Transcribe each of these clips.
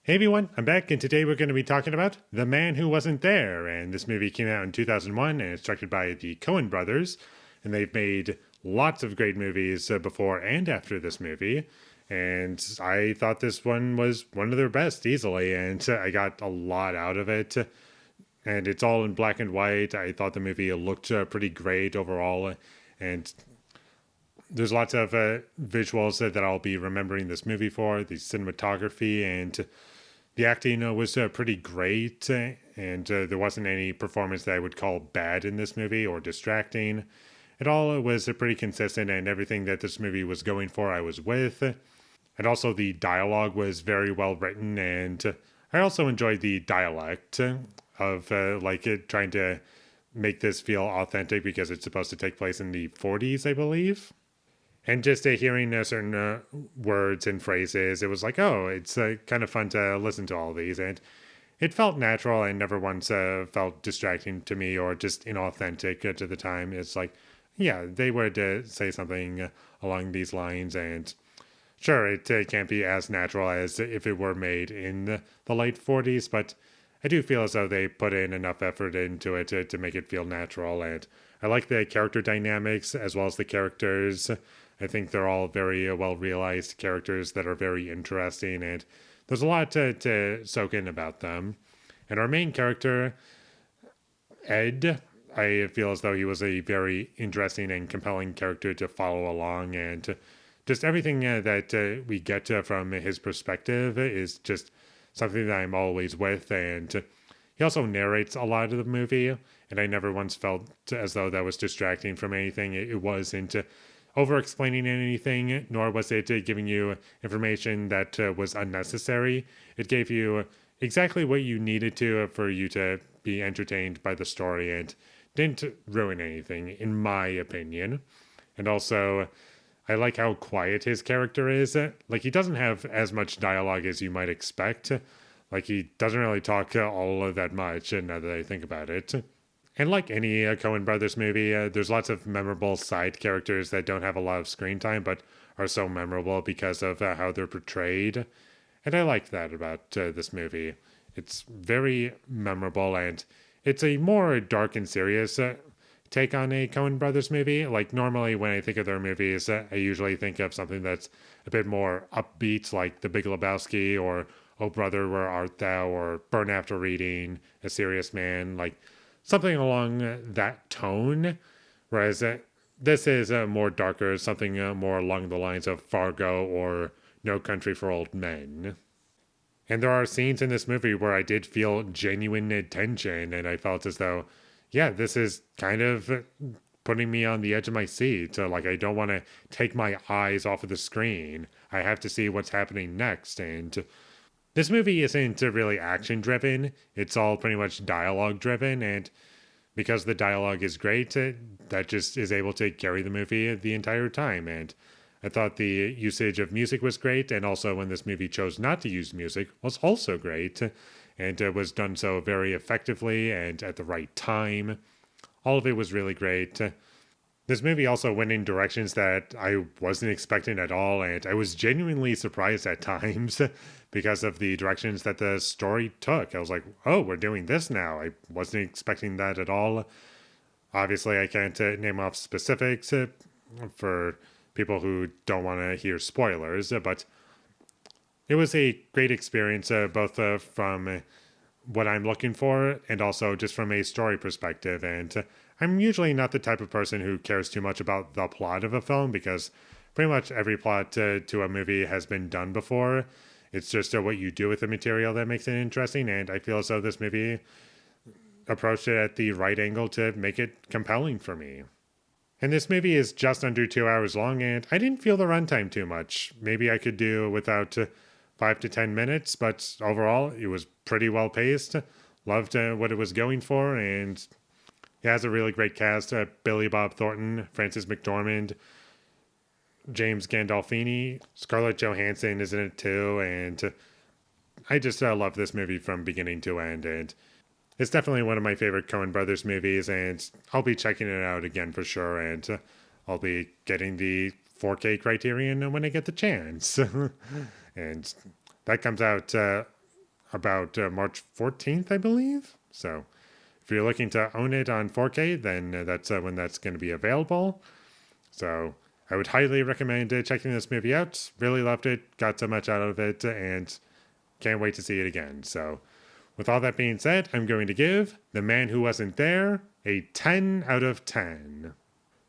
Hey everyone, I'm back, and today we're going to be talking about The Man Who Wasn't There. And this movie came out in 2001 and it's directed by the Coen brothers. And they've made lots of great movies before and after this movie. And I thought this one was one of their best easily, and I got a lot out of it. And it's all in black and white. I thought the movie looked pretty great overall. And there's lots of visuals that I'll be remembering this movie for, the cinematography, and the acting was pretty great, and there wasn't any performance that I would call bad in this movie or distracting. It all was pretty consistent, and everything that this movie was going for, I was with. And also, the dialogue was very well written, and I also enjoyed the dialect of like it trying to make this feel authentic because it's supposed to take place in the 40s, I believe. And just hearing certain words and phrases, it was like, oh, it's kind of fun to listen to all these. And it felt natural and never once felt distracting to me or just inauthentic to the time. It's like, yeah, they would say something along these lines. And sure, it can't be as natural as if it were made in the late 40s, but I do feel as though they put in enough effort into it to make it feel natural. And I like the character dynamics as well as the characters. I think they're all very well realized characters that are very interesting, and there's a lot to soak in about them. And our main character, Ed, I feel as though he was a very interesting and compelling character to follow along, and just everything that we get from his perspective is just something that I'm always with. And he also narrates a lot of the movie, and I never once felt as though that was distracting from anything. It wasn't over explaining anything, nor was it giving you information that was unnecessary. It gave you exactly what you needed to for you to be entertained by the story and didn't ruin anything, in my opinion. And also, I like how quiet his character is. Like, he doesn't have as much dialogue as you might expect. Like, he doesn't really talk all of that much, now that I think about it. And like any Coen Brothers movie, there's lots of memorable side characters that don't have a lot of screen time, but are so memorable because of how they're portrayed. And I like that about this movie. It's very memorable, and it's a more dark and serious take on a Coen Brothers movie. Like, normally when I think of their movies, I usually think of something that's a bit more upbeat, like The Big Lebowski, or Oh Brother, Where Art Thou, or Burn After Reading, A Serious Man, like something along that tone. Whereas this is more darker, something more along the lines of Fargo or No Country for Old Men. And there are scenes in this movie where I did feel genuine tension, and I felt as though, yeah, this is kind of putting me on the edge of my seat. Like, I don't want to take my eyes off of the screen. I have to see what's happening next. And this movie isn't really action driven, it's all pretty much dialogue driven. And because the dialogue is great, that just is able to carry the movie the entire time. And I thought the usage of music was great, and also when this movie chose not to use music was also great, and was done so very effectively and at the right time. All of it was really great. This movie also went in directions that I wasn't expecting at all, and I was genuinely surprised at times because of the directions that the story took. I was like, oh, we're doing this now. I wasn't expecting that at all. Obviously, I can't name off specifics for people who don't want to hear spoilers, but it was a great experience, both from what I'm looking for and also just from a story perspective. And I'm usually not the type of person who cares too much about the plot of a film because pretty much every plot to a movie has been done before. It's just what you do with the material that makes it interesting. And I feel as though this movie approached it at the right angle to make it compelling for me. And this movie is just under 2 hours long, and I didn't feel the runtime too much. Maybe I could do without 5 to 10 minutes, but overall, it was pretty well paced. Loved what it was going for, and it has a really great cast. Billy Bob Thornton, Frances McDormand, James Gandolfini, Scarlett Johansson is in it too, and I just love this movie from beginning to end, and it's definitely one of my favorite Coen Brothers movies, and I'll be checking it out again for sure, and I'll be getting the 4K criterion when I get the chance. And that comes out about March 14th, I believe. So if you're looking to own it on 4K, then that's when that's going to be available. So I would highly recommend checking this movie out. Really loved it, got so much out of it, and can't wait to see it again. So with all that being said, I'm going to give The Man Who Wasn't There a 10 out of 10.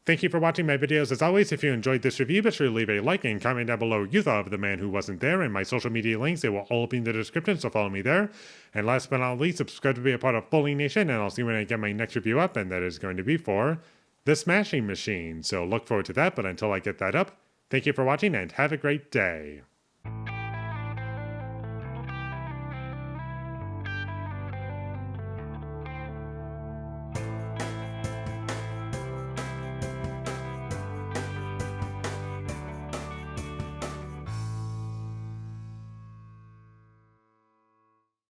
Thank you for watching my videos. As always, if you enjoyed this review, be sure to leave a like and comment down below what you thought of The Man Who Wasn't There, and my social media links, they will all be in the description, so follow me there. And last but not least, subscribe to be a part of Foley Nation, and I'll see you when I get my next review up, and that is going to be for The Smashing Machine. So look forward to that, but until I get that up, thank you for watching, and have a great day.